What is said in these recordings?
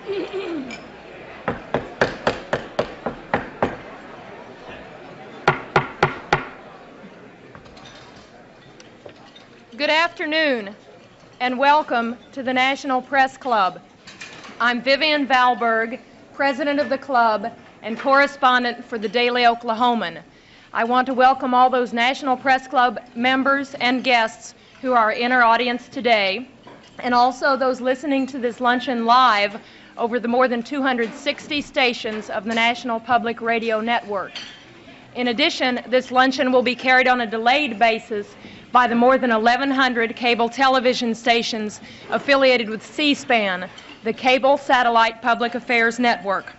Good afternoon, and welcome to the National Press Club. I'm Vivian Valberg, president of the club and correspondent for the Daily Oklahoman. I want to welcome all those National Press Club members and guests who are in our audience today, and also those listening to this luncheon live over the more than 260 stations of the National Public Radio Network. In addition, this luncheon will be carried on a delayed basis by the more than 1,100 cable television stations affiliated with C-SPAN, the Cable Satellite Public Affairs Network.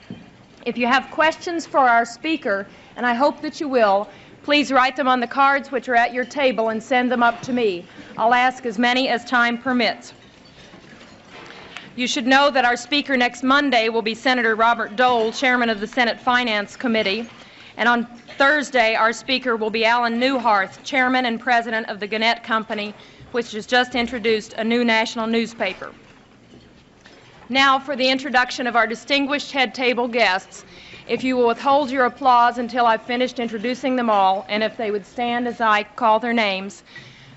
If you have questions for our speaker, and I hope that you will, please write them on the cards which are at your table and send them up to me. I'll ask as many as time permits. You should know that our speaker next Monday will be Senator Robert Dole, chairman of the Senate Finance Committee. And on Thursday, our speaker will be Alan Newharth, chairman and president of the Gannett Company, which has just introduced a new national newspaper. Now for the introduction of our distinguished head table guests. If you will withhold your applause until I've finished introducing them all, and if they would stand as I call their names.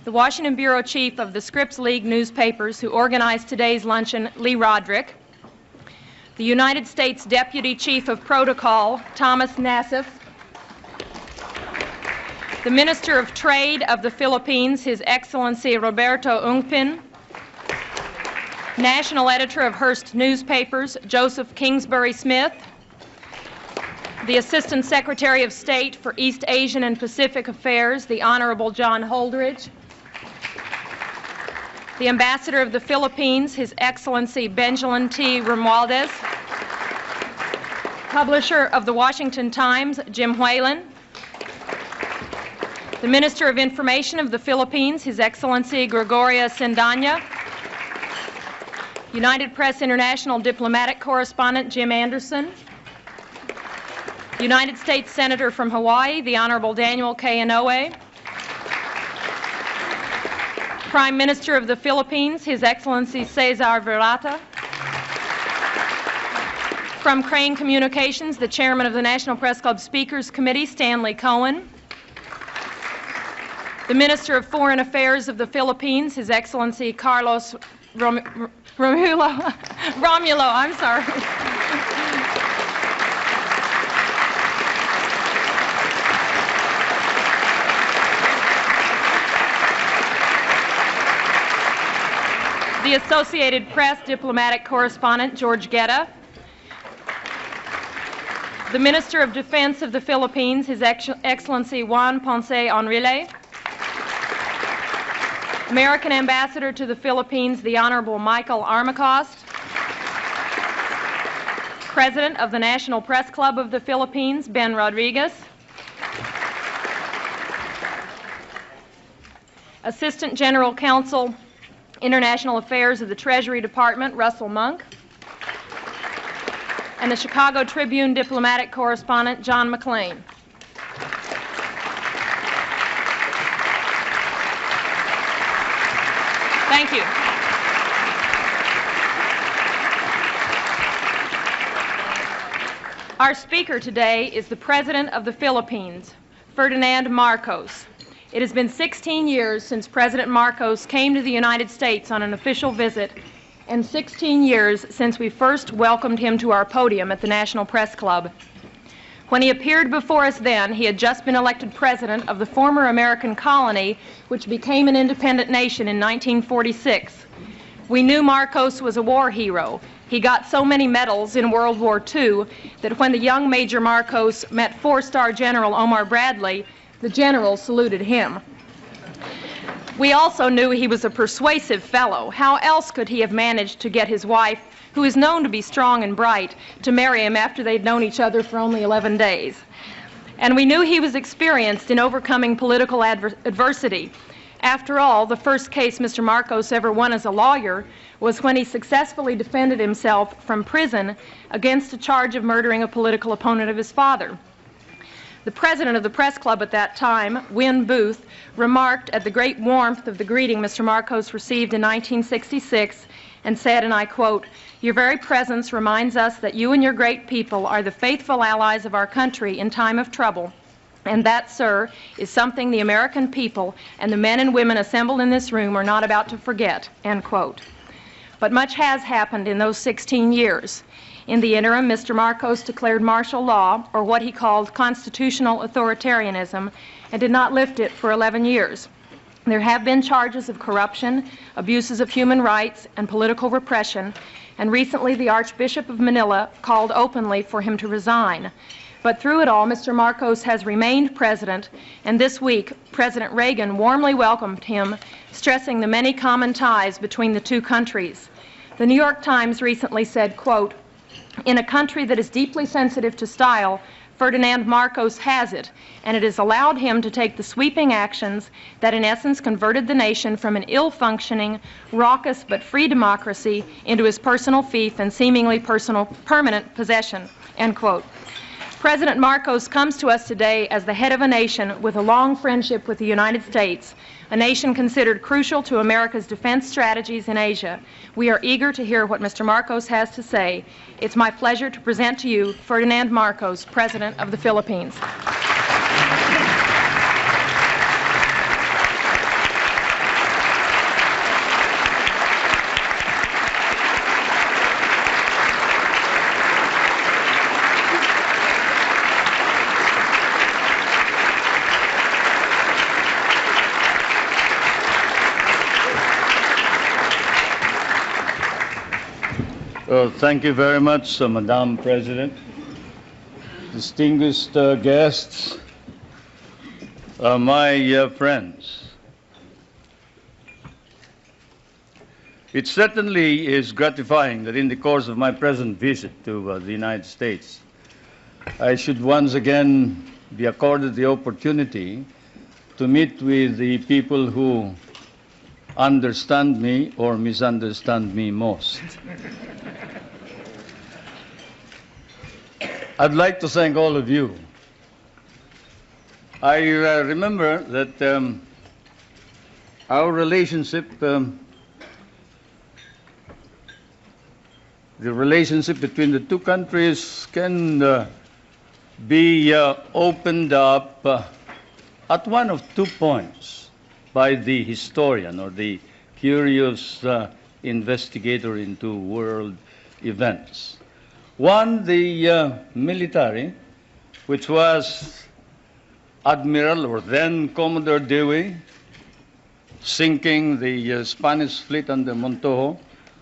The Washington Bureau Chief of the Scripps League newspapers who organized today's luncheon, Lee Roderick. The United States Deputy Chief of Protocol, Thomas Nassif. The Minister of Trade of the Philippines, His Excellency Roberto Ungpin. National Editor of Hearst Newspapers, Joseph Kingsbury Smith. The Assistant Secretary of State for East Asian and Pacific Affairs, the Honorable John Holdridge. The Ambassador of the Philippines, His Excellency Benjamin T. Romualdez. Publisher of the Washington Times, Jim Whalen. The Minister of Information of the Philippines, His Excellency Gregoria Sindanya. United Press International Diplomatic Correspondent Jim Anderson. United States Senator from Hawaii, the Honorable Daniel K. Inouye. Prime Minister of the Philippines, His Excellency Cesar Virata. From Crane Communications, the Chairman of the National Press Club Speakers Committee, Stanley Cohen. The Minister of Foreign Affairs of the Philippines, His Excellency Carlos Romulo, I'm sorry. The Associated Press Diplomatic Correspondent, George Guetta. The Minister of Defense of the Philippines, His Excellency Juan Ponce Enrile. American Ambassador to the Philippines, the Honorable Michael Armacost. President of the National Press Club of the Philippines, Ben Rodriguez. Assistant General Counsel, International Affairs of the Treasury Department, Russell Monk. And the Chicago Tribune Diplomatic Correspondent, John McLean. Thank you. Our speaker today is the President of the Philippines, Ferdinand Marcos. It has been 16 years since President Marcos came to the United States on an official visit, and 16 years since we first welcomed him to our podium at the National Press Club. When he appeared before us then, he had just been elected president of the former American colony, which became an independent nation in 1946. We knew Marcos was a war hero. He got so many medals in World War II that when the young Major Marcos met four-star General Omar Bradley, the general saluted him. We also knew he was a persuasive fellow. How else could he have managed to get his wife, who is known to be strong and bright, to marry him after they'd known each other for only 11 days? And we knew he was experienced in overcoming political adversity. After all, the first case Mr. Marcos ever won as a lawyer was when he successfully defended himself from prison against a charge of murdering a political opponent of his father. The president of the press club at that time, Win Booth, remarked at the great warmth of the greeting Mr. Marcos received in 1966 and said, and I quote, "Your very presence reminds us that you and your great people are the faithful allies of our country in time of trouble. And that, sir, is something the American people and the men and women assembled in this room are not about to forget," end quote. But much has happened in those 16 years. In the interim, Mr. Marcos declared martial law, or what he called constitutional authoritarianism, and did not lift it for 11 years. There have been charges of corruption, abuses of human rights, and political repression, and recently the Archbishop of Manila called openly for him to resign. But through it all, Mr. Marcos has remained president, and this week, President Reagan warmly welcomed him, stressing the many common ties between the two countries. The New York Times recently said, quote, "In a country that is deeply sensitive to style, Ferdinand Marcos has it, and it has allowed him to take the sweeping actions that in essence converted the nation from an ill-functioning, raucous but free democracy into his personal fief and seemingly permanent possession," end quote. President Marcos comes to us today as the head of a nation with a long friendship with the United States, a nation considered crucial to America's defense strategies in Asia. We are eager to hear what Mr. Marcos has to say. It's my pleasure to present to you Ferdinand Marcos, President of the Philippines. Thank you very much, Madam President. Distinguished guests, my friends. It certainly is gratifying that in the course of my present visit to the United States, I should once again be accorded the opportunity to meet with the people who understand me or misunderstand me most. I'd like to thank all of you. I remember that our relationship, the relationship between the two countries can be opened up at one of 2 points by the historian or the curious investigator into world events. One, the military, which was Admiral or then Commodore Dewey, sinking the Spanish fleet under Montojo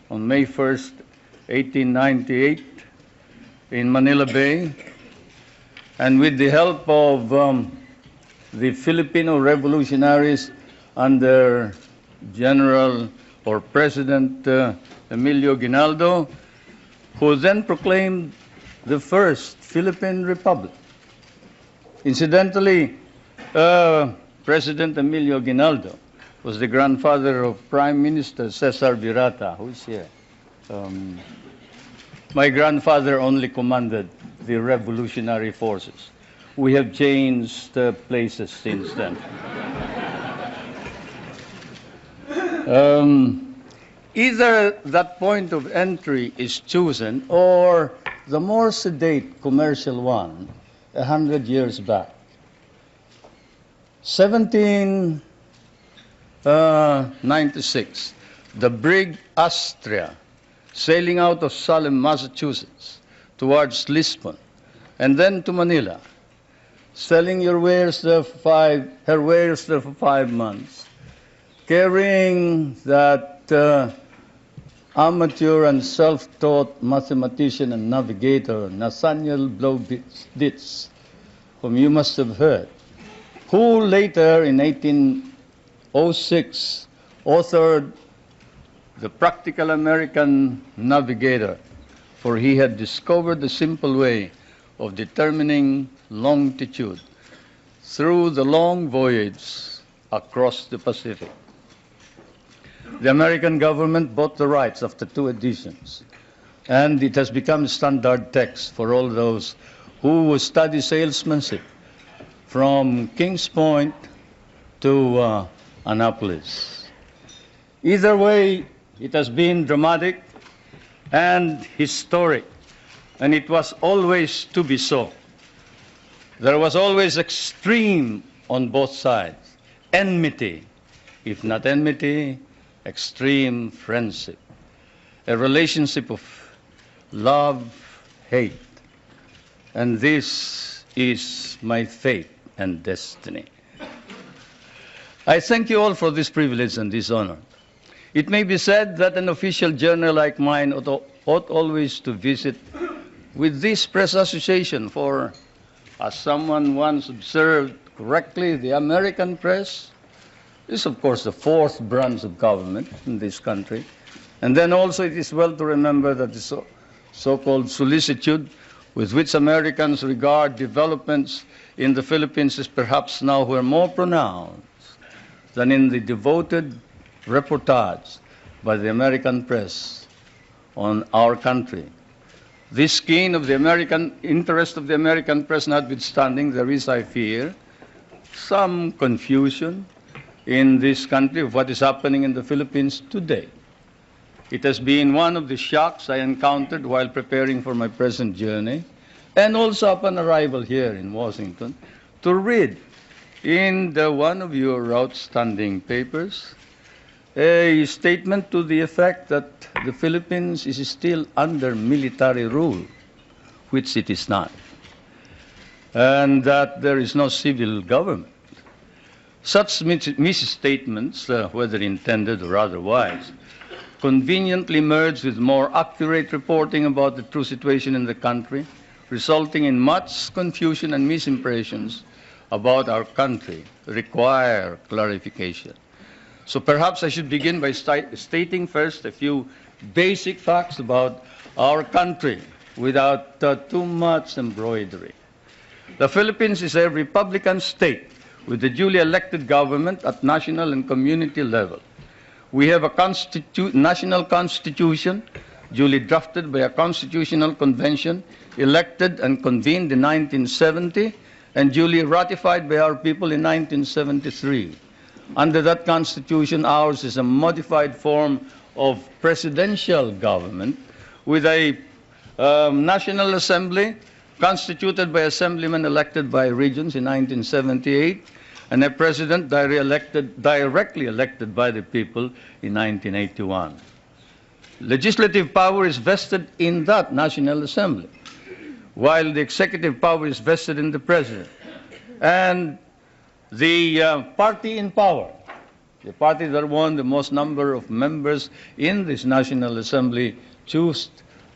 on May 1st, 1898 in Manila Bay, and with the help of the Filipino revolutionaries under General or President Emilio Aguinaldo, who then proclaimed the first Philippine Republic. Incidentally, President Emilio Aguinaldo was the grandfather of Prime Minister Cesar Virata, who is here. My grandfather only commanded the revolutionary forces. We have changed places since then. Either that point of entry is chosen or the more sedate commercial one 100 years back. 1796, the brig Astrea, sailing out of Salem, Massachusetts, towards Lisbon, and then to Manila, selling her wares there for 5 months, carrying that amateur and self-taught mathematician and navigator, Nathaniel Blow-Ditz, whom you must have heard, who later in 1806 authored The Practical American Navigator, for he had discovered the simple way of determining longitude through the long voyage across the Pacific. The American government bought the rights after 2 editions, and it has become standard text for all those who study salesmanship from Kings Point to Annapolis. Either way, It has been dramatic and historic, and it was always to be so. There was always extreme on both sides, enmity, if not enmity, extreme friendship, a relationship of love, hate. And this is my fate and destiny. I thank you all for this privilege and this honor. It may be said that an official journal like mine ought always to visit with this press association, for, as someone once observed correctly, the American press is, of course, the fourth branch of government in this country. And then also it is well to remember that the so-called solicitude with which Americans regard developments in the Philippines is perhaps now more pronounced than in the devoted reportage by the American press on our country. This keen of the American interest of the American press notwithstanding, there is, I fear, some confusion in this country of what is happening in the Philippines today. It has been one of the shocks I encountered while preparing for my present journey, and also upon arrival here in Washington, to read in one of your outstanding papers a statement to the effect that the Philippines is still under military rule, which it is not, and that there is no civil government. Such misstatements, whether intended or otherwise, conveniently merge with more accurate reporting about the true situation in the country, resulting in much confusion and misimpressions about our country, require clarification. So perhaps I should begin by stating first a few basic facts about our country without too much embroidery. The Philippines is a republican state with a duly elected government at national and community level. We have a national constitution duly drafted by a constitutional convention elected and convened in 1970 and duly ratified by our people in 1973. Under that constitution, ours is a modified form of presidential government with a National Assembly constituted by assemblymen elected by regions in 1978 and a president directly elected by the people in 1981. Legislative power is vested in that National Assembly, while the executive power is vested in the president. And the party in power, the party that won the most number of members in this National Assembly, choose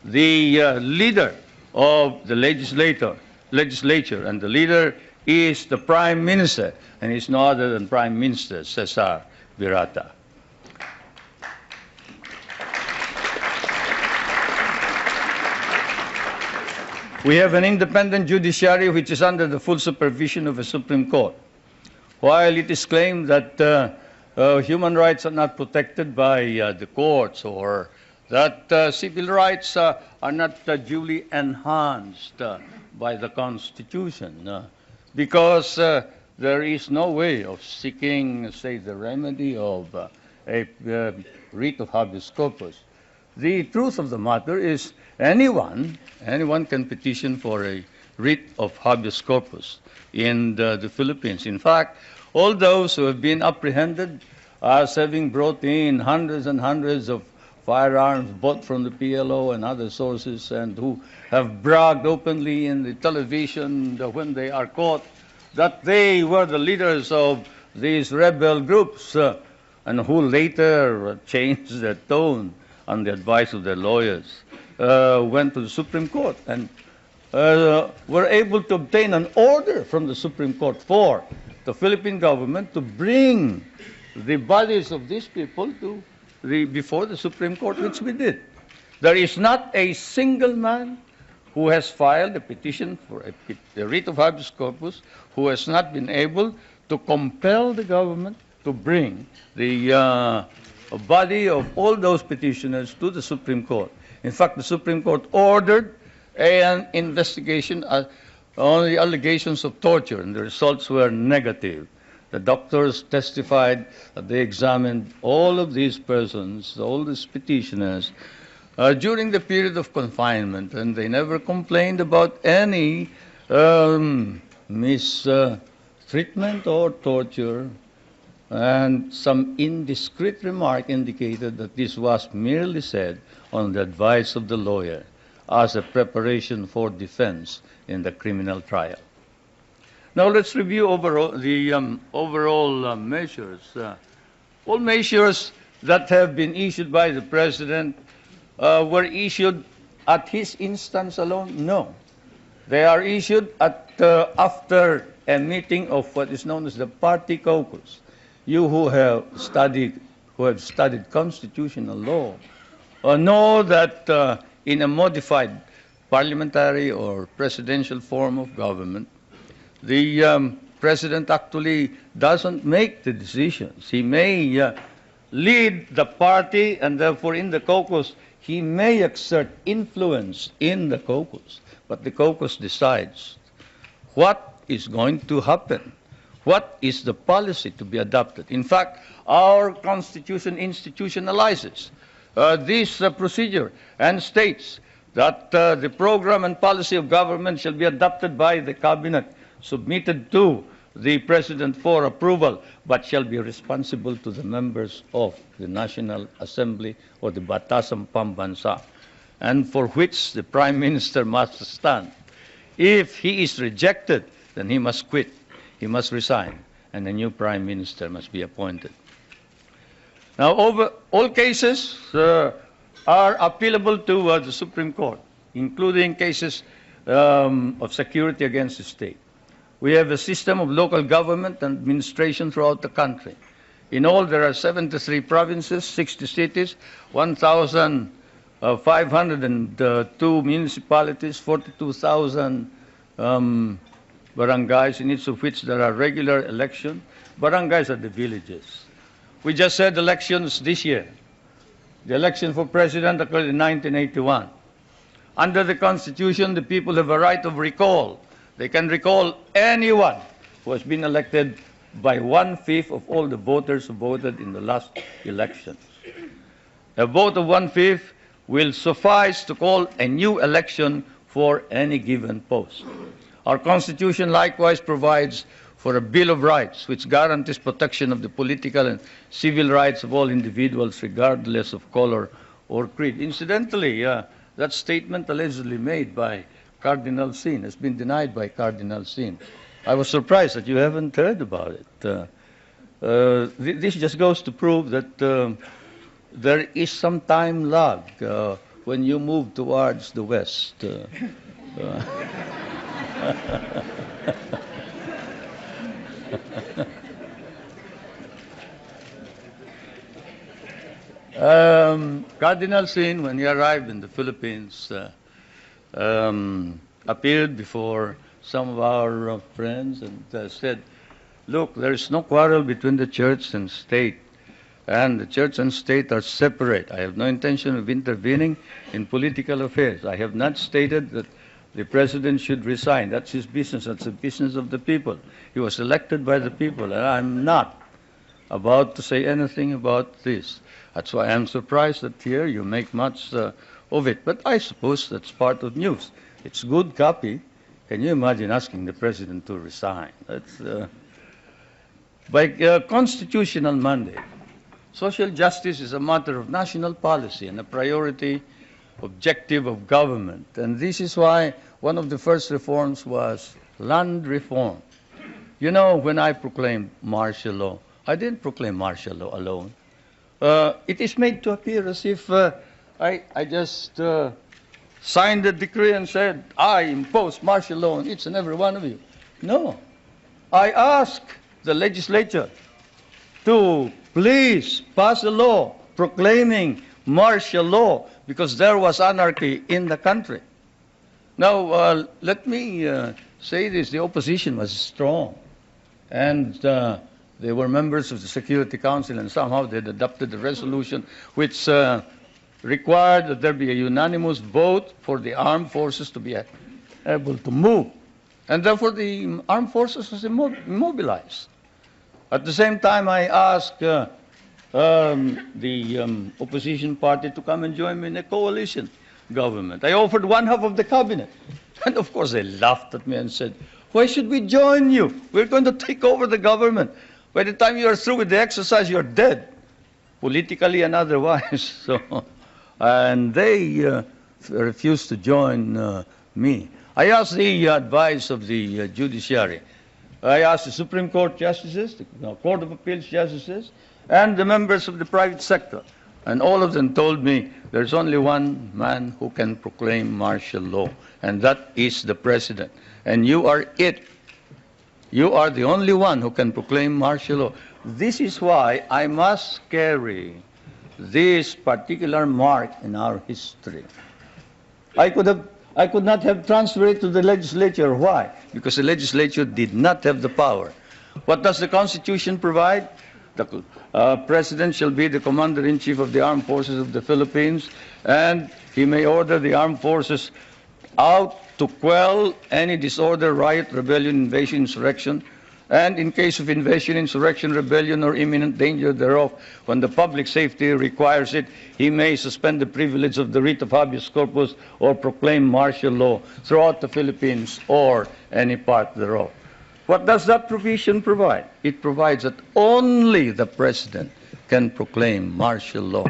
the leader of the legislature, and the leader is the Prime Minister, and he's no other than Prime Minister Cesar Virata. We have an independent judiciary which is under the full supervision of a Supreme Court. While it is claimed that human rights are not protected by the courts, or that civil rights are not duly enhanced by the Constitution, because there is no way of seeking, say, the remedy of a writ of habeas corpus. The truth of the matter is anyone can petition for a writ of habeas corpus in the Philippines. In fact, all those who have been apprehended as having brought in hundreds and hundreds of firearms bought from the PLO and other sources, and who have bragged openly in the television when they are caught that they were the leaders of these rebel groups, and who later changed their tone on the advice of their lawyers, went to the Supreme Court and were able to obtain an order from the Supreme Court for the Philippine government to bring the bodies of these people before the Supreme Court, which we did. There is not a single man who has filed a petition for a writ of habeas corpus who has not been able to compel the government to bring the body of all those petitioners to the Supreme Court. In fact, the Supreme Court ordered an investigation on the allegations of torture, and the results were negative. The doctors testified that they examined all of these persons, all these petitioners, during the period of confinement, and they never complained about any mistreatment or torture. And some indiscreet remark indicated that this was merely said on the advice of the lawyer as a preparation for defense in the criminal trial. Now let's review the overall measures. All measures that have been issued by the President were issued at his instance alone? No. They are issued after a meeting of what is known as the party caucus. You who have studied constitutional law know that in a modified parliamentary or presidential form of government, the President actually doesn't make the decisions. He may lead the party, and therefore in the caucus, he may exert influence in the caucus, but the caucus decides what is going to happen. What is the policy to be adopted? In fact, our Constitution institutionalizes this procedure and states that the program and policy of government shall be adopted by the cabinet, submitted to the President for approval, but shall be responsible to the members of the National Assembly or the Batasang Pambansa, and for which the Prime Minister must stand. If he is rejected, then he must quit. He must resign, and a new Prime Minister must be appointed. Now, all cases are appealable to the Supreme Court, including cases of security against the state. We have a system of local government and administration throughout the country. In all, there are 73 provinces, 60 cities, 1,502 municipalities, 42,000 barangays, in each of which there are regular elections. Barangays are the villages. We just had elections this year. The election for president occurred in 1981. Under the Constitution, the people have a right of recall. They can recall anyone who has been elected by 1/5 of all the voters who voted in the last elections. A vote of 1/5 will suffice to call a new election for any given post. Our Constitution likewise provides for a Bill of Rights, which guarantees protection of the political and civil rights of all individuals, regardless of color or creed. Incidentally, that statement allegedly made by Cardinal Sin has been denied by Cardinal Sin. I was surprised that you haven't heard about it. This just goes to prove that there is some time lag when you move towards the West. Cardinal Sin, when he arrived in the Philippines, appeared before some of our friends and said, look, there is no quarrel between the church and state, and the church and state are separate. I have no intention of intervening in political affairs. I have not stated that the president should resign. That's his business. That's the business of the people. He was elected by the people, and I'm not about to say anything about this. That's why I'm surprised that here you make much of it. But I suppose that's part of news. It's good copy. Can you imagine asking the president to resign? That's by constitutional mandate. Social justice is a matter of national policy and a priority objective of government. And this is why one of the first reforms was land reform. You know, when I proclaimed martial law, I didn't proclaim martial law alone. It is made to appear as if I just signed the decree and said, I impose martial law on each and every one of you. No. I asked the legislature to please pass a law proclaiming martial law because there was anarchy in the country. Now, let me say this. The opposition was strong, and they were members of the Security Council, and somehow they adopted a resolution which required that there be a unanimous vote for the armed forces to be able to move. And therefore, the armed forces was immobilized. At the same time, I asked the opposition party to come and join me in a coalition government. I offered one half of the cabinet. And of course, they laughed at me and said, why should we join you? We're going to take over the government. By the time you are through with the exercise, you're dead, politically and otherwise. So, and they refused to join me. I asked the advice of the judiciary. I asked the Supreme Court justices, the Court of Appeals justices, and the members of the private sector. And all of them told me there's only one man who can proclaim martial law, and that is the president. And you are it. You are the only one who can proclaim martial law. This is why I must carry this particular mark in our history. I could not have transferred it to the legislature. Why? Because the legislature did not have the power. What does the Constitution provide? The President shall be the Commander-in-Chief of the Armed Forces of the Philippines, and he may order the armed forces out to quell any disorder, riot, rebellion, invasion, insurrection, and in case of invasion, insurrection, rebellion, or imminent danger thereof, when the public safety requires it, he may suspend the privilege of the writ of habeas corpus or proclaim martial law throughout the Philippines or any part thereof. What does that provision provide? It provides that only the President can proclaim martial law.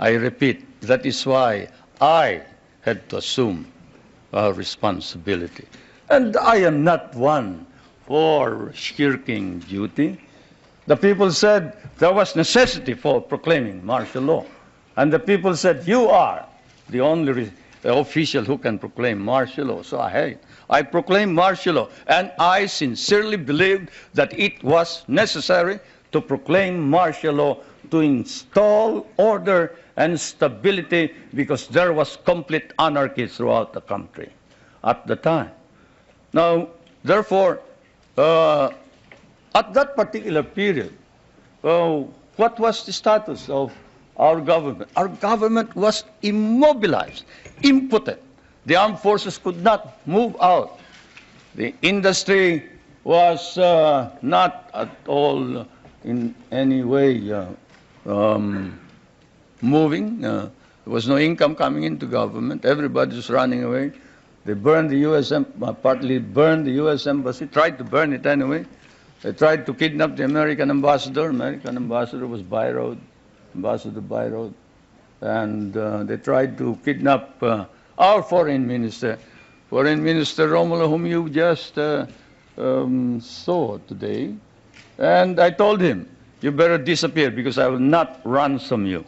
I repeat, that is why I had to assume responsibility. And I am not one for shirking duty. The people said there was necessity for proclaiming martial law. And the people said, you are the only official who can proclaim martial law. So I proclaimed martial law. And I sincerely believed that it was necessary to proclaim martial law to install order and stability, because there was complete anarchy throughout the country at the time. Now, therefore, at that particular period, what was the status of our government? Our government was immobilized, impotent. The armed forces could not move out. The industry was not at all in any way moving. There was no income coming into government. Everybody was running away. They burned the U.S. Partly burned the U.S. embassy, tried to burn it anyway. They tried to kidnap the American ambassador. American ambassador was Byroad, Ambassador Byroad. And they tried to kidnap our foreign minister, Romulo, whom you just saw today. And I told him, you better disappear because I will not ransom you.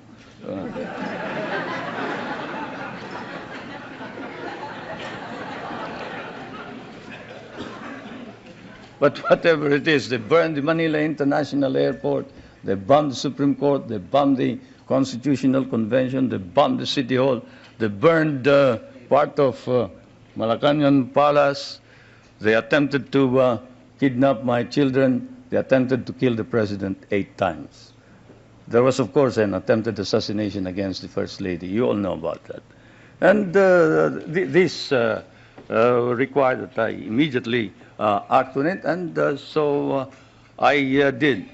But whatever it is, they burned the Manila International Airport, they bombed the Supreme Court, they bombed the Constitutional Convention, they bombed the City Hall, they burned part of Malacanang Palace, they attempted to kidnap my children, they attempted to kill the President 8 times. There was, of course, an attempted assassination against the First Lady. You all know about that. And this required that I immediately act on it, and so I did.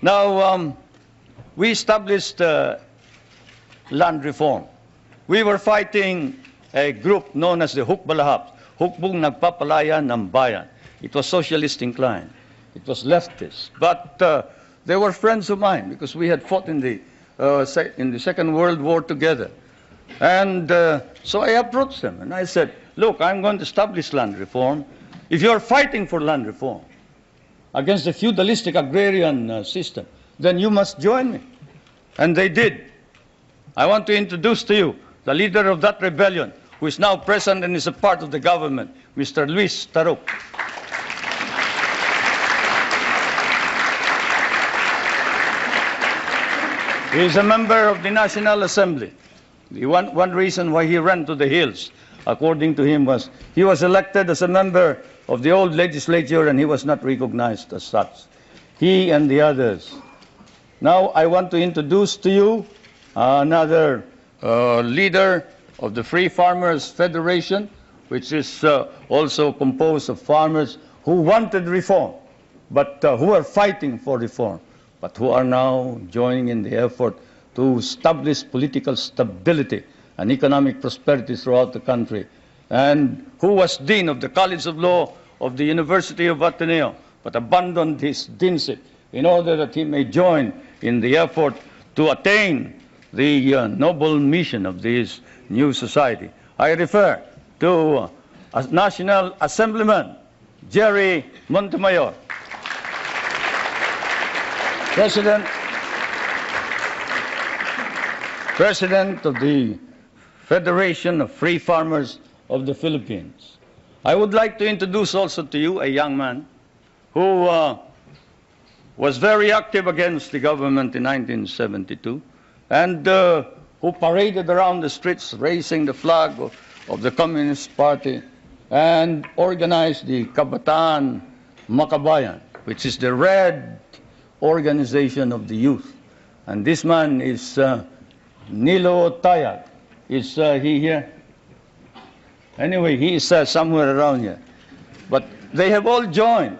Now, we established land reform. We were fighting a group known as the Hukbalahap, Hukbong Nagpapalaya ng Bayan. It was socialist inclined. It was leftist. But they were friends of mine because we had fought in the Second World War together. And so I approached them and I said, look, I'm going to establish land reform. If you're fighting for land reform against the feudalistic agrarian system, then you must join me. And they did. I want to introduce to you the leader of that rebellion, who is now present and is a part of the government, Mr. Luis Taruk. He is a member of the National Assembly. The one reason why he ran to the hills, according to him, was he was elected as a member of the old legislature and he was not recognized as such. He and the others. Now I want to introduce to you another leader of the Free Farmers Federation, which is also composed of farmers who wanted reform. but who are fighting for reform, but who are now joining in the effort to establish political stability and economic prosperity throughout the country, and who was Dean of the College of Law of the University of Ateneo, but abandoned his deanship in order that he may join in the effort to attain the noble mission of this new society. I refer to National Assemblyman Jerry Montemayor, President of the Federation of Free Farmers of the Philippines. I would like to introduce also to you a young man who was very active against the government in 1972 and who paraded around the streets raising the flag of the Communist Party and organized the Kabataan Makabayan, which is the red organization of the youth. And this man is Nilo Tayag. Is he here? Anyway, he is somewhere around here. But they have all joined,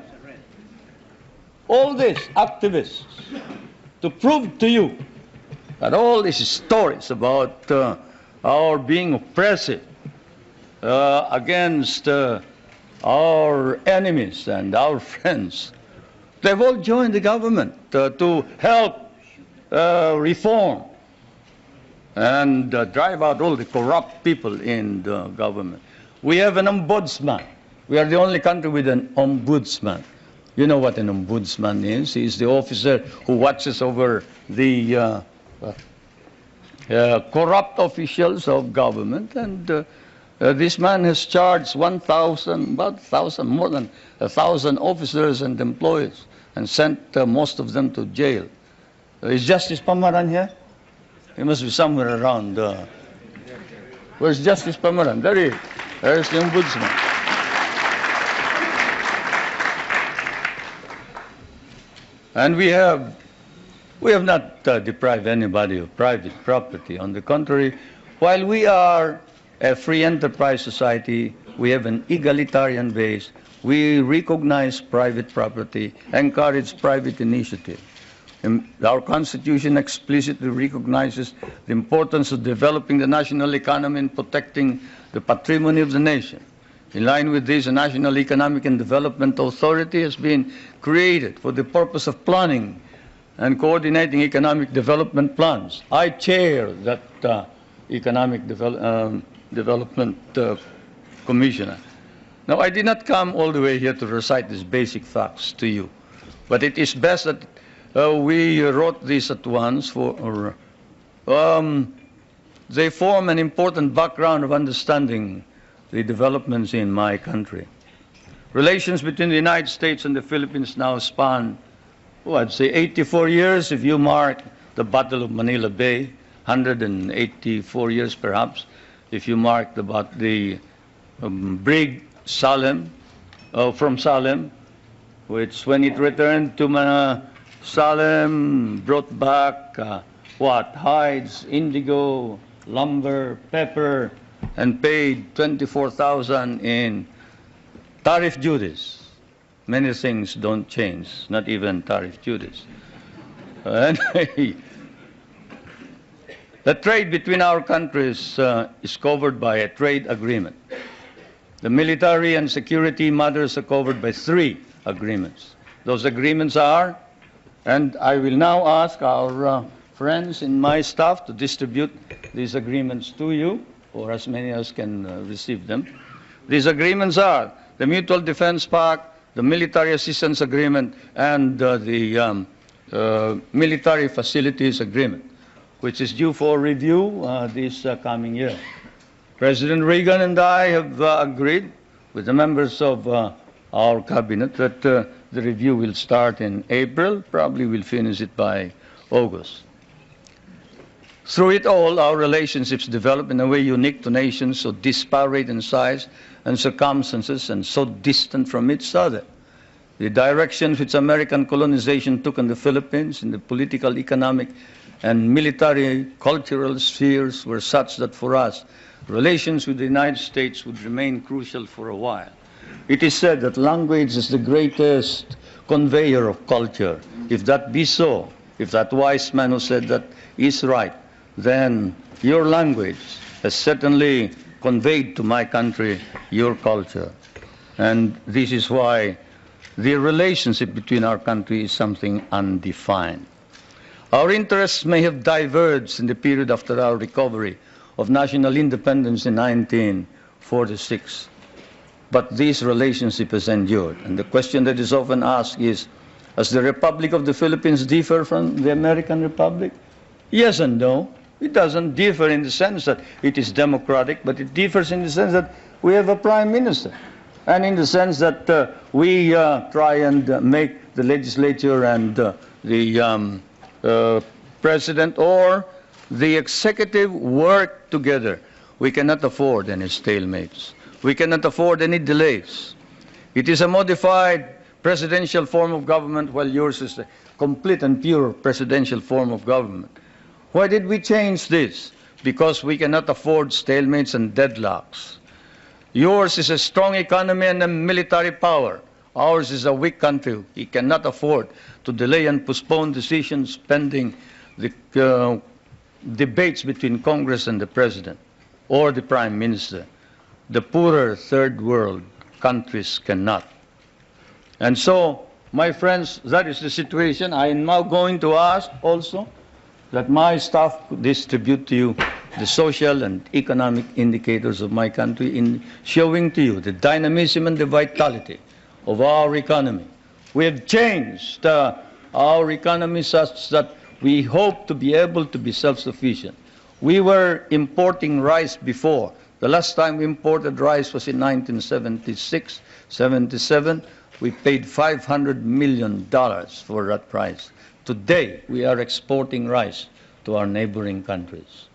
all these activists, to prove to you that all these stories about our being oppressive against our enemies and our friends, they've all joined the government to help reform and drive out all the corrupt people in the government. We have an ombudsman. We are the only country with an ombudsman. You know what an ombudsman is. He is the officer who watches over the corrupt officials of government. And this man has charged more than 1,000 officers and employees and sent most of them to jail. Is Justice Pamaran here? He must be somewhere around. Where's Justice Pamaran? There he is. There's the ombudsman. And we have not deprived anybody of private property. On the contrary, while we are a free enterprise society, we have an egalitarian base. We recognize private property, encourage private initiative. Our Constitution explicitly recognizes the importance of developing the national economy and protecting the patrimony of the nation. In line with this, a National Economic and Development Authority has been created for the purpose of planning and coordinating economic development plans. I chair that Economic Development Commissioner. Now, I did not come all the way here to recite these basic facts to you, but it is best that we wrote this at once they form an important background of understanding the developments in my country. Relations between the United States and the Philippines now span, I'd say 84 years if you mark the Battle of Manila Bay, 184 years perhaps if you mark the brig Salem, from Salem, which when it returned to Salem brought back hides, indigo, lumber, pepper, and paid 24,000 in tariff duties. Many things don't change, not even tariff duties. Anyway, the trade between our countries is covered by a trade agreement. The military and security matters are covered by 3 agreements. Those agreements are, and I will now ask our friends in my staff to distribute these agreements to you, or as many as can receive them. These agreements are the Mutual Defense Pact, the Military Assistance Agreement, and the Military Facilities Agreement, which is due for review this coming year. President Reagan and I have agreed with the members of our cabinet that the review will start in April, probably we'll finish it by August. Through it all, our relationships develop in a way unique to nations so disparate in size and circumstances and so distant from each other. The directions which American colonization took in the Philippines in the political, economic, and military, cultural spheres were such that for us, relations with the United States would remain crucial for a while. It is said that language is the greatest conveyor of culture. If that be so, if that wise man who said that is right, then your language has certainly conveyed to my country your culture. And this is why the relationship between our countries is something undefined. Our interests may have diverged in the period after our recovery of national independence in 1946, but this relationship has endured. And the question that is often asked is, does the Republic of the Philippines differ from the American Republic? Yes and no. It doesn't differ in the sense that it is democratic, but it differs in the sense that we have a prime minister, and in the sense that we try and make the legislature and the president or the executive work together. We cannot afford any stalemates. We cannot afford any delays. It is a modified presidential form of government, while yours is a complete and pure presidential form of government. Why did we change this? Because we cannot afford stalemates and deadlocks. Yours is a strong economy and a military power. Ours is a weak country. We cannot afford to delay and postpone decisions pending the debates between Congress and the President or the Prime Minister. The poorer third world countries cannot. And so, my friends, that is the situation. I am now going to ask also that my staff distribute to you the social and economic indicators of my country in showing to you the dynamism and the vitality of our economy. We have changed our economy such that we hope to be able to be self-sufficient. We were importing rice before. The last time we imported rice was in 1976, 77. We paid $500 million for that price. Today, we are exporting rice to our neighboring countries.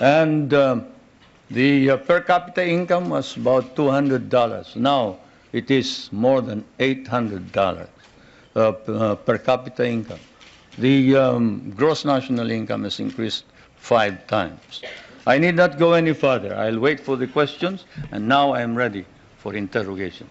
And the per capita income was about $200. Now, it is more than $800 per capita income. The gross national income has increased 5 times. I need not go any further. I'll wait for the questions, and now I am ready for interrogation.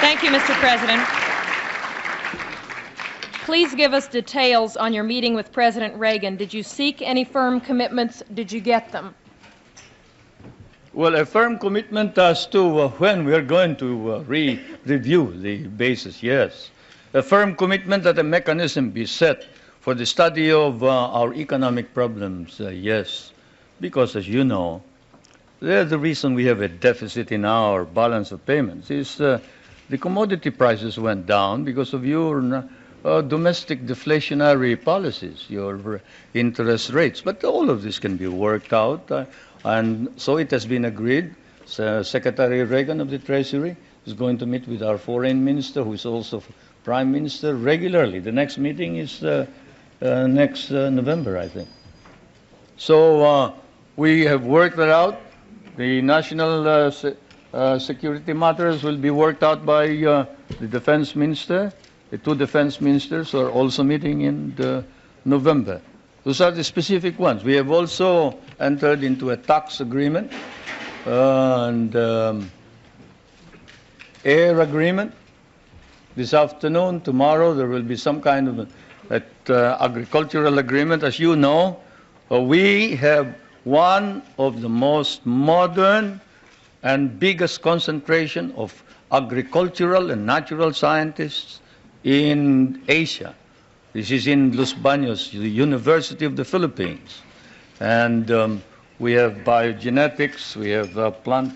Thank you, Mr. President. Please give us details on your meeting with President Reagan. Did you seek any firm commitments? Did you get them? Well, a firm commitment as to when we are going to review the basis, yes. A firm commitment that a mechanism be set for the study of our economic problems, yes. Because, as you know, the reason we have a deficit in our balance of payments is the commodity prices went down because of your domestic deflationary policies, your interest rates. But all of this can be worked out, and so it has been agreed. Secretary Reagan of the Treasury is going to meet with our foreign minister, who is also prime minister, regularly. The next meeting is next November, I think. So we have worked that out. The national security matters will be worked out by the defense minister. The 2 defense ministers are also meeting in November. Those are the specific ones. We have also entered into a tax agreement and air agreement. This afternoon, tomorrow, there will be some kind of agricultural agreement. As you know, we have one of the most modern and biggest concentration of agricultural and natural scientists in Asia. This is in Los Baños, the University of the Philippines. And we have biogenetics, we have plant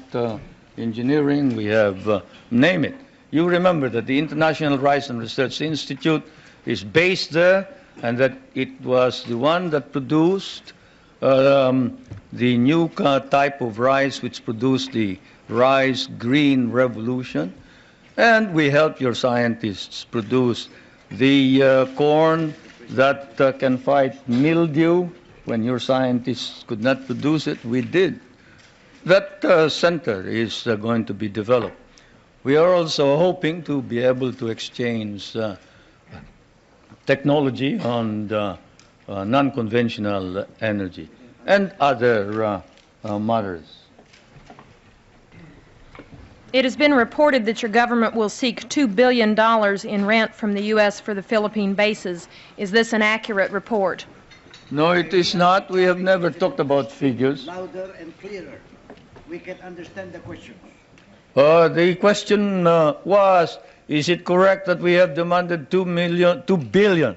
engineering, we have, name it. You remember that the International Rice and Research Institute is based there, and that it was the one that produced the new type of rice which produced the rice green revolution. And we help your scientists produce the corn that can fight mildew. When your scientists could not produce it, we did. That center is going to be developed. We are also hoping to be able to exchange technology on non-conventional energy and other matters. It has been reported that your government will seek $2 billion in rent from the U.S. for the Philippine bases. Is this an accurate report? No, it is not. We have never talked about figures. Louder and clearer. We can understand the question. The question was, is it correct that we have demanded $2 billion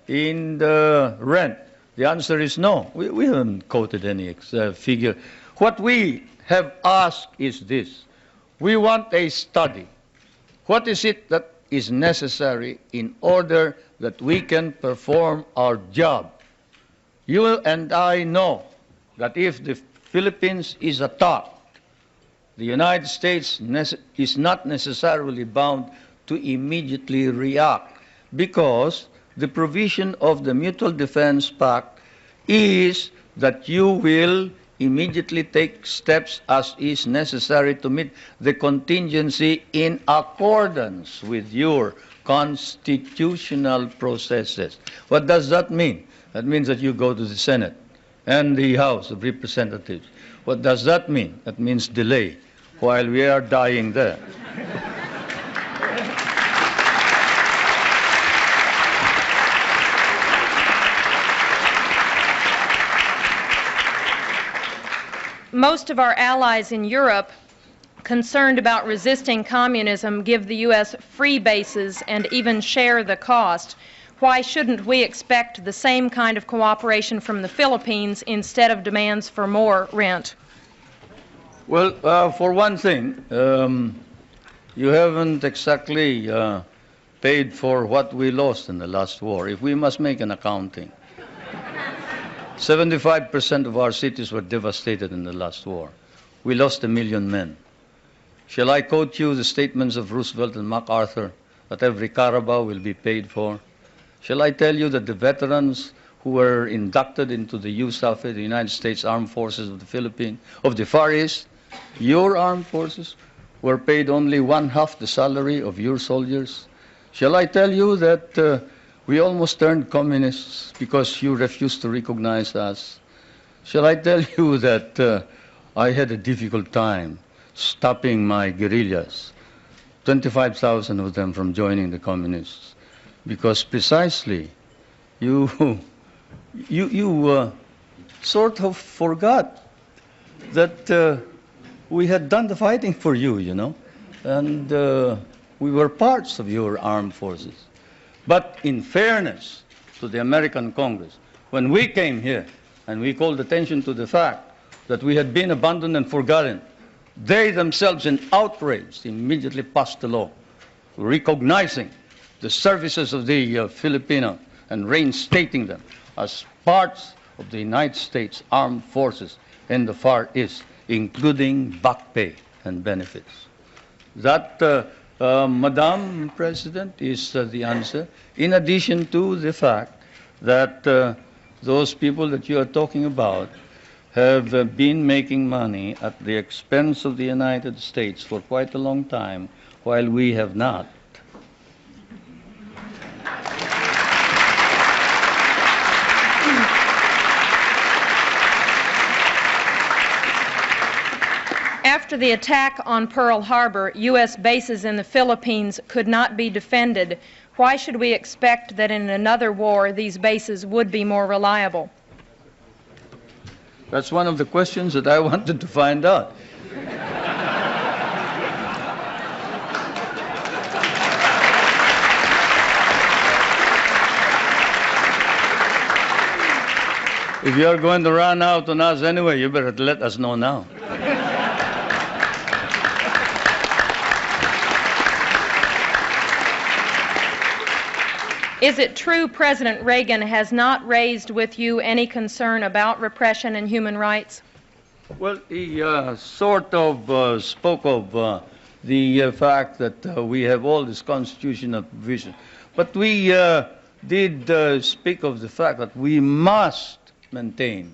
in the rent? The answer is no. We haven't quoted any figure. What we have asked is this. We want a study. What is it that is necessary in order that we can perform our job? You and I know that if the Philippines is attacked, the United States is not necessarily bound to immediately react because the provision of the Mutual Defense Pact is that you will immediately take steps as is necessary to meet the contingency in accordance with your constitutional processes. What does that mean? That means that you go to the Senate and the House of Representatives. What does that mean? That means delay while we are dying there. Most of our allies in Europe, concerned about resisting communism, give the U.S. free bases and even share the cost. Why shouldn't we expect the same kind of cooperation from the Philippines instead of demands for more rent? Well, for one thing, you haven't exactly paid for what we lost in the last war. If we must make an accounting, 75% of our cities were devastated in the last war. We lost 1 million men. Shall I quote you the statements of Roosevelt and MacArthur that every Carabao will be paid for? Shall I tell you that the veterans who were inducted into the USAF, the United States Armed Forces of the Philippines, of the Far East, your armed forces, were paid only 1/2 the salary of your soldiers? Shall I tell you that we almost turned communists because you refused to recognize us? Shall I tell you that I had a difficult time stopping my guerrillas, 25,000 of them from joining the communists, because precisely you sort of forgot that we had done the fighting for you, you know, and we were parts of your armed forces. But in fairness to the American Congress, when we came here and we called attention to the fact that we had been abandoned and forgotten, they themselves in outrage immediately passed a law recognizing the services of the Filipino and reinstating them as parts of the United States Armed Forces in the Far East, including back pay and benefits. That, Madam President, is the answer, in addition to the fact that those people that you are talking about have been making money at the expense of the United States for quite a long time, while we have not. After the attack on Pearl Harbor, U.S. bases in the Philippines could not be defended. Why should we expect that in another war these bases would be more reliable? That's one of the questions that I wanted to find out. If you're going to run out on us anyway, you better let us know now. Is it true President Reagan has not raised with you any concern about repression and human rights? Well, he sort of spoke of the fact that we have all this constitutional provision. But we did speak of the fact that we must maintain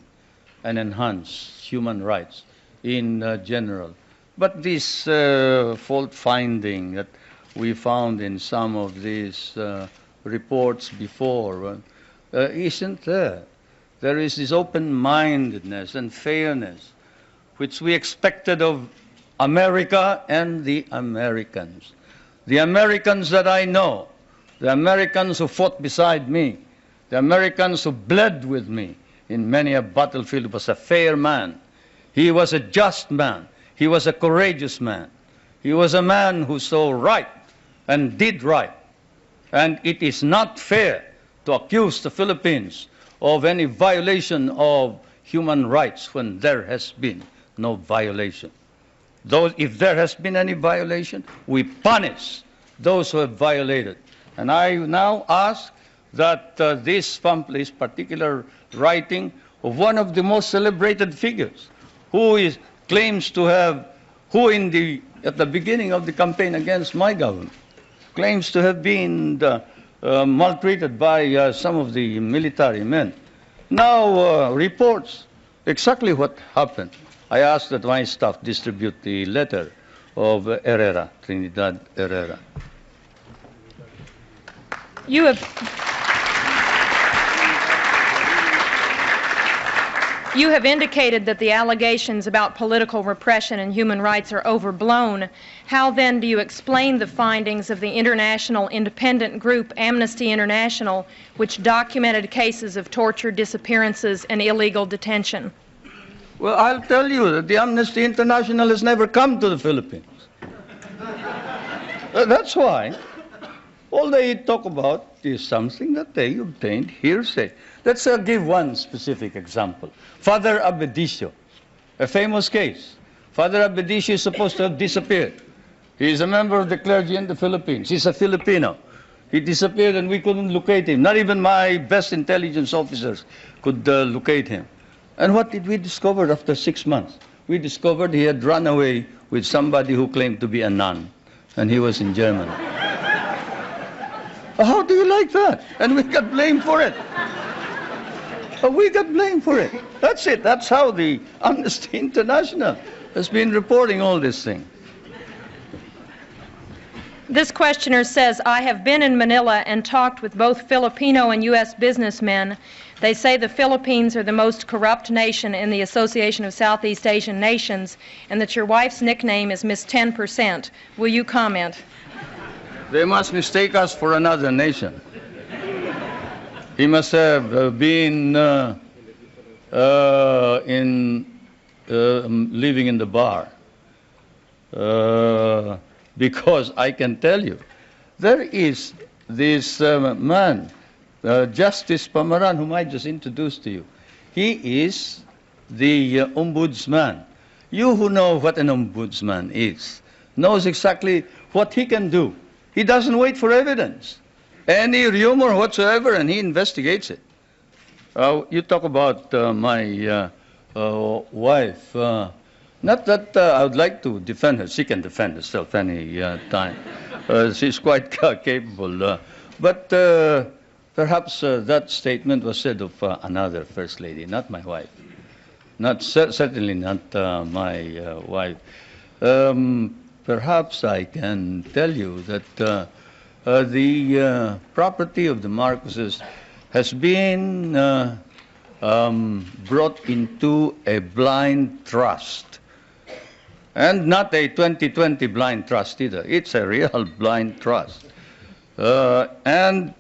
and enhance human rights in general. But this fault finding that we found in some of these reports before isn't there. There is this open-mindedness and fairness which we expected of America and the Americans. The Americans that I know, the Americans who fought beside me, the Americans who bled with me in many a battlefield, was a fair man. He was a just man. He was a courageous man. He was a man who saw right and did right. And it is not fair to accuse the Philippines of any violation of human rights when there has been no violation. Though if there has been any violation, we punish those who have violated. And I now ask that this particular writing of one of the most celebrated figures, who claims to have, at the beginning of the campaign against my government, claims to have been maltreated by some of the military men, now reports exactly what happened. I ask that my staff distribute the letter of Herrera, Trinidad Herrera. You have indicated that the allegations about political repression and human rights are overblown. How then do you explain the findings of the international independent group Amnesty International, which documented cases of torture, disappearances, and illegal detention? Well, I'll tell you that the Amnesty International has never come to the Philippines. That's why all they talk about is something that they obtained hearsay. Let's give one specific example. Father Abedicio, a famous case. Father Abedicio is supposed to have disappeared. He is a member of the clergy in the Philippines. He's a Filipino. He disappeared and we couldn't locate him. Not even my best intelligence officers could locate him. And what did we discover after 6 months? We discovered he had run away with somebody who claimed to be a nun, and he was in Germany. How do you like that? And we got blamed for it. We got blamed for it. That's it. That's how the Amnesty International has been reporting all this thing. This questioner says, I have been in Manila and talked with both Filipino and U.S. businessmen. They say the Philippines are the most corrupt nation in the Association of Southeast Asian Nations, and that your wife's nickname is Miss 10%. Will you comment? They must mistake us for another nation. He must have been living in the bar. Because I can tell you, there is this man, Justice Pamaran, whom I just introduced to you. He is the ombudsman. You who know what an ombudsman is, knows exactly what he can do. He doesn't wait for evidence, any rumor whatsoever, and he investigates it. You talk about my wife. Not that I would like to defend her. She can defend herself any time. She's quite capable. But perhaps that statement was said of another First Lady, not my wife. Certainly not my wife. Perhaps I can tell you that the property of the Marcoses has been brought into a blind trust. And not a 2020 blind trust either. It's a real blind trust. And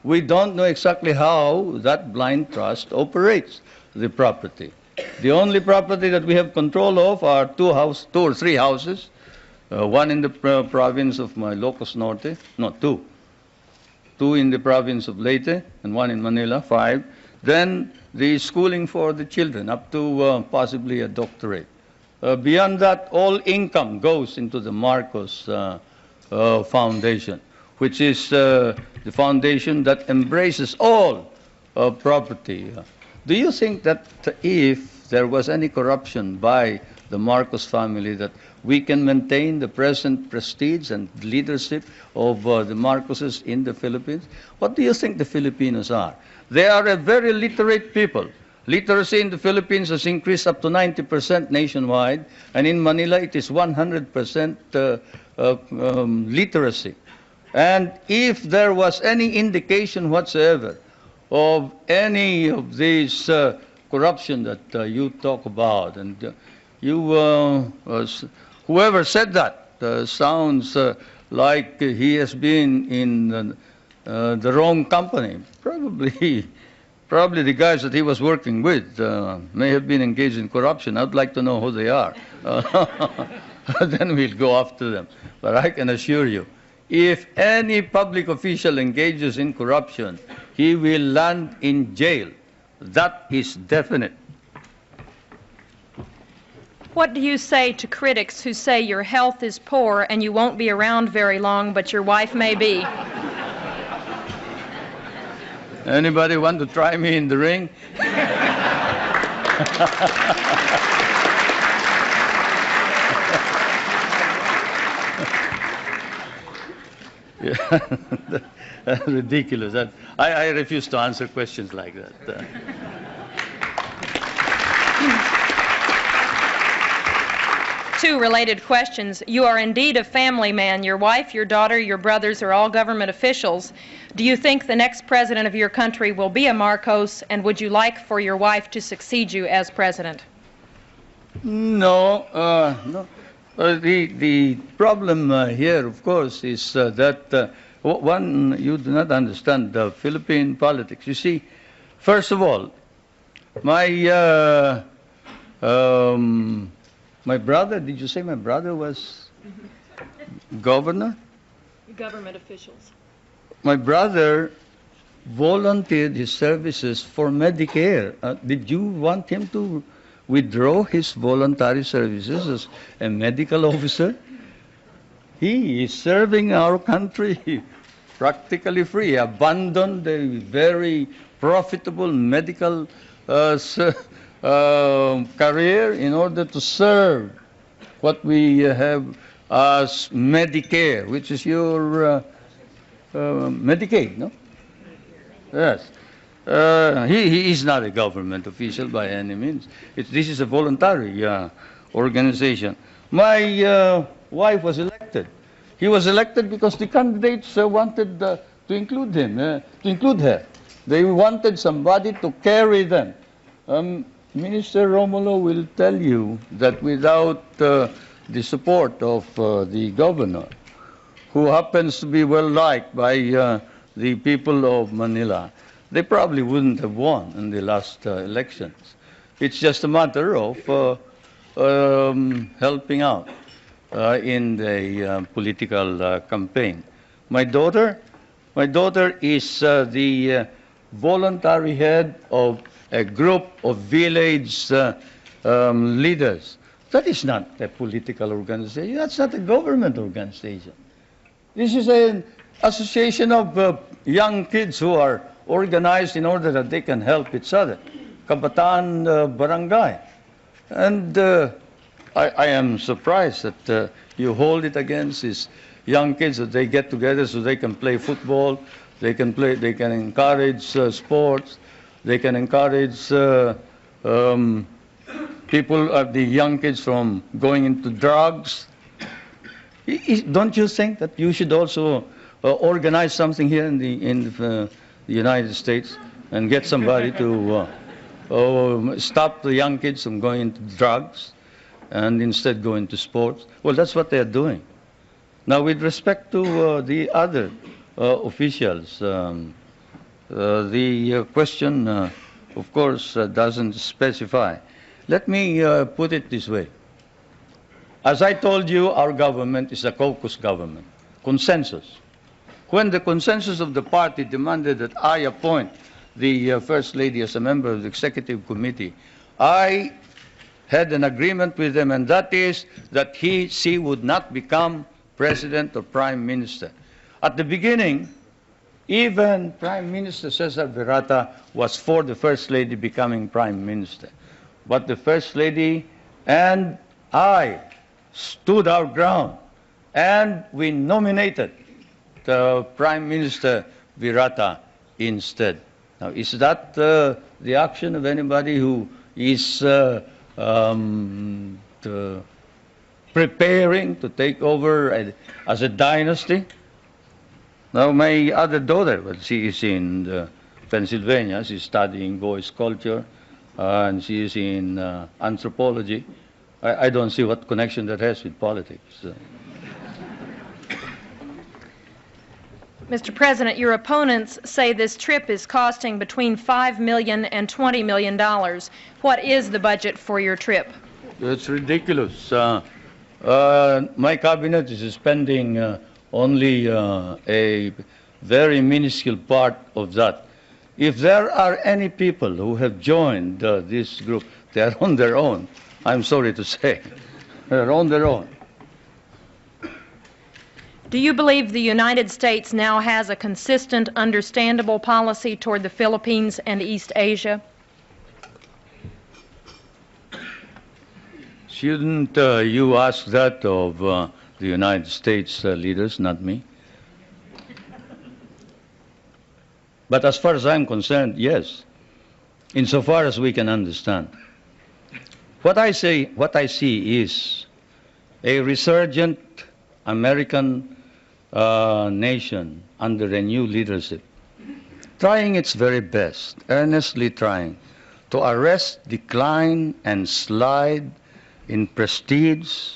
we don't know exactly how that blind trust operates the property. The only property that we have control of are two or three houses, one in the province of Ilocos Norte, no, two. Two in the province of Leyte and one in Manila, 5. Then the schooling for the children up to possibly a doctorate. Beyond that, all income goes into the Marcos Foundation, which is the foundation that embraces all property. Do you think that if there was any corruption by the Marcos family, that we can maintain the present prestige and leadership of the Marcoses in the Philippines? What do you think the Filipinos are? They are a very literate people, Literacy in the Philippines has increased up to 90% nationwide, and in Manila it is 100% literacy. And if there was any indication whatsoever of any of these corruption that you talk about, and whoever said that sounds like he has been in the wrong company. Probably the guys that he was working with may have been engaged in corruption. I'd like to know who they are. Then we'll go after them. But I can assure you, if any public official engages in corruption, he will land in jail. That is definite. What do you say to critics who say your health is poor and you won't be around very long, but your wife may be? Anybody want to try me in the ring? Yeah. That's ridiculous. I refuse to answer questions like that. Two related questions. You are indeed a family man. Your wife, your daughter, your brothers are all government officials. Do you think the next president of your country will be a Marcos, and would you like for your wife to succeed you as president? No, no. The problem here, of course, is that one, you do not understand the Philippine politics. You see, first of all, my brother, did you say my brother was governor? Government officials. My brother volunteered his services for Medicare. Did you want him to withdraw his voluntary services as a medical officer? He is serving our country practically free, abandoned a very profitable medical career in order to serve what we have as Medicare, which is your Medicaid, no? Yes. He is not a government official by any means. This is a voluntary organization. My wife was elected. He was elected because the candidates wanted to include him, to include her. They wanted somebody to carry them. Minister Romulo will tell you that without the support of the governor, who happens to be well liked by the people of Manila, they probably wouldn't have won in the last elections. It's just a matter of helping out in the political campaign. My daughter is the voluntary head of a group of village leaders. That is not a political organization. That's not a government organization. This is an association of young kids who are organized in order that they can help each other. Kabataan Barangay. And I am surprised that you hold it against these young kids, that they get together so they can play football, they can encourage sports, they can encourage people, the young kids, from going into drugs. Don't you think that you should also organize something here in the United States and get somebody to stop the young kids from going into drugs and instead go into sports? Well, that's what they're doing. Now, with respect to the other officials, the question, of course, doesn't specify. Let me put it this way. As I told you, our government is a caucus government, consensus. When the consensus of the party demanded that I appoint the First Lady as a member of the Executive Committee, I had an agreement with them, and that is that she would not become President or Prime Minister. At the beginning, even Prime Minister Cesar Virata was for the First Lady becoming Prime Minister. But the First Lady and I stood our ground, and we nominated the Prime Minister Virata instead. Now, is that the action of anybody who is preparing to take over as a dynasty? Now, my other daughter, well, she is in Pennsylvania. She's studying voice culture, and she is in anthropology. I don't see what connection that has with politics. Mr. President, your opponents say this trip is costing between $5 million and $20 million. What is the budget for your trip? It's ridiculous. My cabinet is spending only a very minuscule part of that. If there are any people who have joined this group, they are on their own. I'm sorry to say. They're on their own. Do you believe the United States now has a consistent, understandable policy toward the Philippines and East Asia? Shouldn't you ask that of the United States leaders, not me? But as far as I'm concerned, yes, insofar as we can understand. What I see is a resurgent American nation under a new leadership, trying its very best, earnestly trying to arrest decline and slide in prestige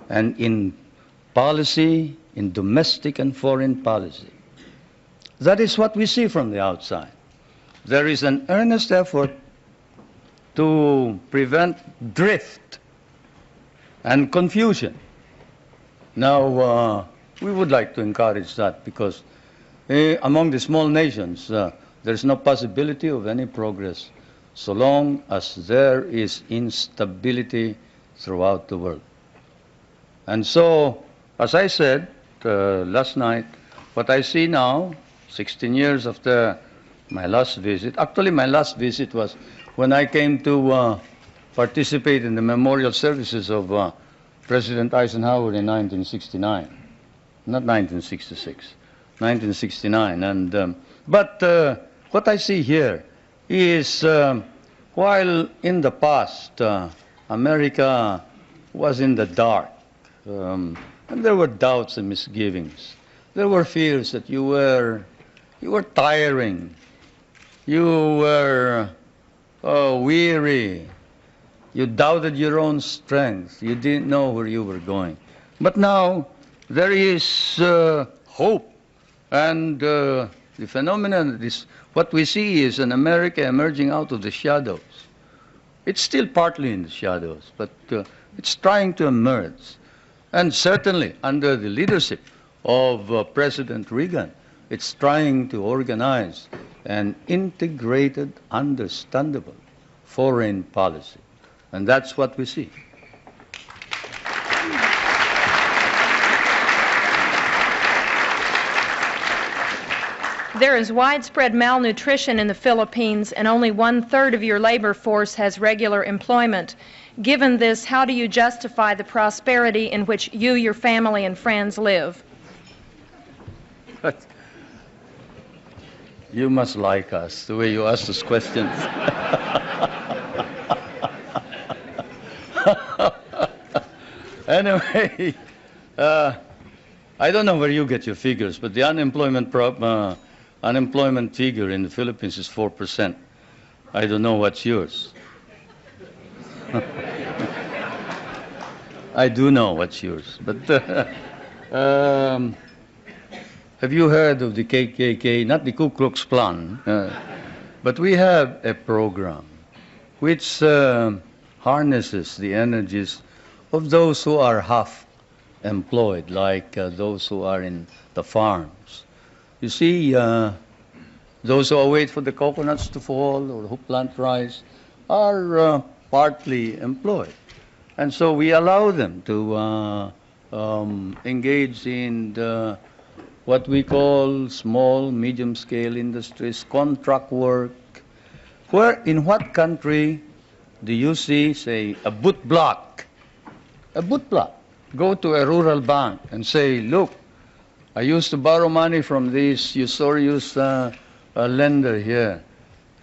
and in policy, in domestic and foreign policy. That is what we see from the outside. There is an earnest effort to prevent drift and confusion. Now, we would like to encourage that because among the small nations, there's no possibility of any progress so long as there is instability throughout the world. And so, as I said last night, what I see now, 16 years after my last visit, actually my last visit was when I came to participate in the memorial services of President Eisenhower in 1969, not 1966, 1969. And but what I see here is while in the past America was in the dark, and there were doubts and misgivings. There were fears that you were tiring, you were weary, you doubted your own strength, you didn't know where you were going. But now there is hope, and the phenomenon is what we see is an America emerging out of the shadows. It's still partly in the shadows, but it's trying to emerge. And certainly under the leadership of President Reagan, it's trying to organize an integrated, understandable foreign policy. And that's what we see. There is widespread malnutrition in the Philippines, and only 1/3 of your labor force has regular employment. Given this, how do you justify the prosperity in which you, your family, and friends live? You must like us, the way you ask those questions. Anyway, I don't know where you get your figures, but the unemployment figure in the Philippines is 4%. I don't know what's yours. I do know what's yours, but have you heard of the KKK, not the Ku Klux Klan, but we have a program which harnesses the energies of those who are half employed, like those who are in the farms. You see, those who wait for the coconuts to fall or who plant rice are partly employed. And so we allow them to engage in what we call small, medium-scale industries, contract work. Where, in what country do you see, say, a boot block? A boot block. Go to a rural bank and say, look, I used to borrow money from this usurious lender here.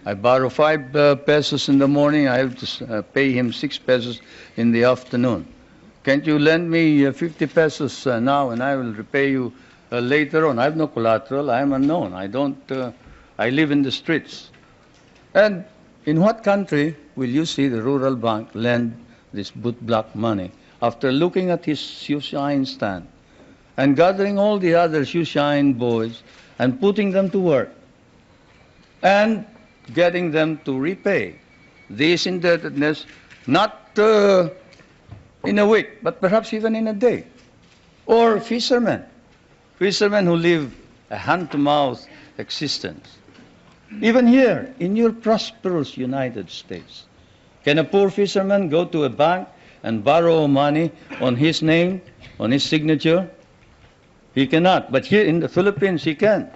I borrow 5 pesos in the morning, I have to pay him 6 pesos in the afternoon. Can't you lend me 50 pesos now and I will repay you later on? I have no collateral, I am unknown. I live in the streets. And in what country will you see the rural bank lend this bootblack money after looking at his shoeshine stand and gathering all the other shoeshine boys and putting them to work and getting them to repay this indebtedness, not in a week, but perhaps even in a day? Or fishermen who live a hand-to-mouth existence. Even here, in your prosperous United States, can a poor fisherman go to a bank and borrow money on his name, on his signature? He cannot. But here in the Philippines, he can.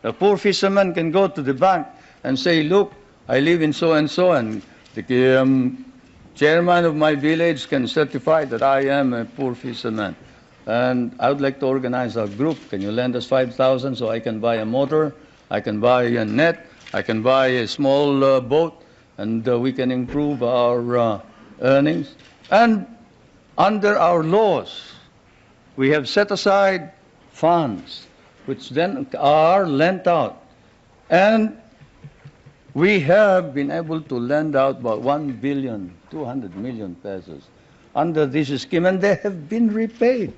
A poor fisherman can go to the bank and say, look, I live in so-and-so, and the chairman of my village can certify that I am a poor fisherman. And I would like to organize a group. Can you lend us 5,000 so I can buy a motor, I can buy a net, I can buy a small boat, and we can improve our earnings. And under our laws, we have set aside funds which then are lent out. And we have been able to lend out about 1,200 million pesos under this scheme, and they have been repaid.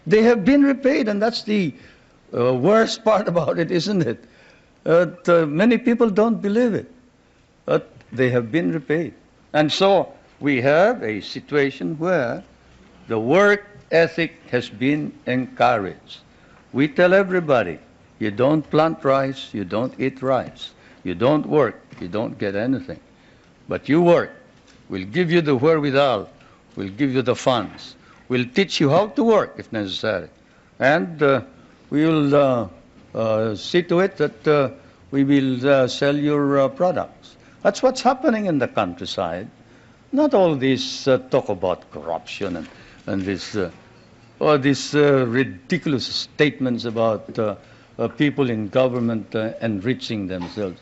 They have been repaid, and that's the worst part about it, isn't it? Many people don't believe it, but they have been repaid. And so we have a situation where the work ethic has been encouraged. We tell everybody, you don't plant rice, you don't eat rice. You don't work, you don't get anything. But you work. We'll give you the wherewithal. We'll give you the funds. We'll teach you how to work if necessary. And we will see to it that we will sell your products. That's what's happening in the countryside. Not all this talk about corruption and this ridiculous statements about people in government enriching themselves.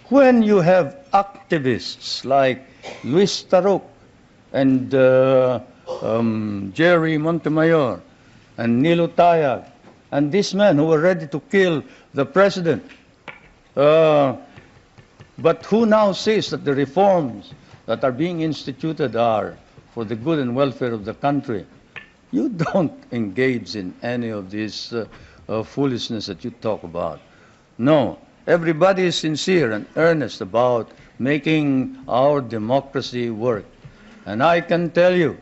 When you have activists like Luis Taruk and Jerry Montemayor and Nilo Tayag and these men who were ready to kill the president, but who now says that the reforms that are being instituted are for the good and welfare of the country, you don't engage in any of this foolishness that you talk about. No, everybody is sincere and earnest about making our democracy work. And I can tell you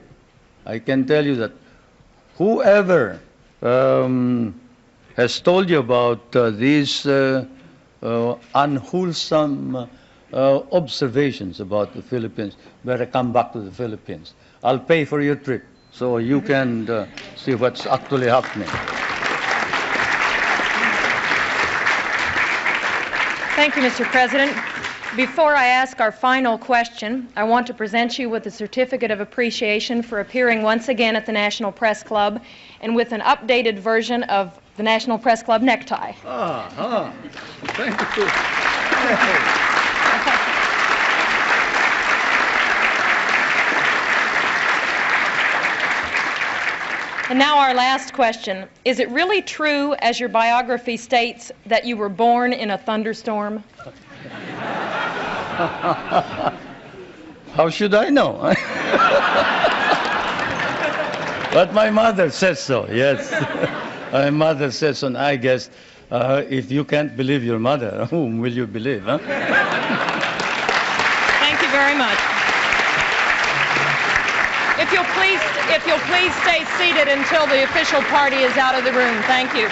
that whoever has told you about these unwholesome observations about the Philippines better come back to the Philippines. I'll pay for your trip so you can see what's actually happening. Thank you, Mr. President. Before I ask our final question, I want to present you with a certificate of appreciation for appearing once again at the National Press Club and with an updated version of the National Press Club necktie. Thank you. And now our last question. Is it really true, as your biography states, that you were born in a thunderstorm? How should I know? But my mother says so, yes. My mother says so, and I guess if you can't believe your mother, whom will you believe, huh? Thank you very much. If you'll please stay seated until the official party is out of the room. Thank you.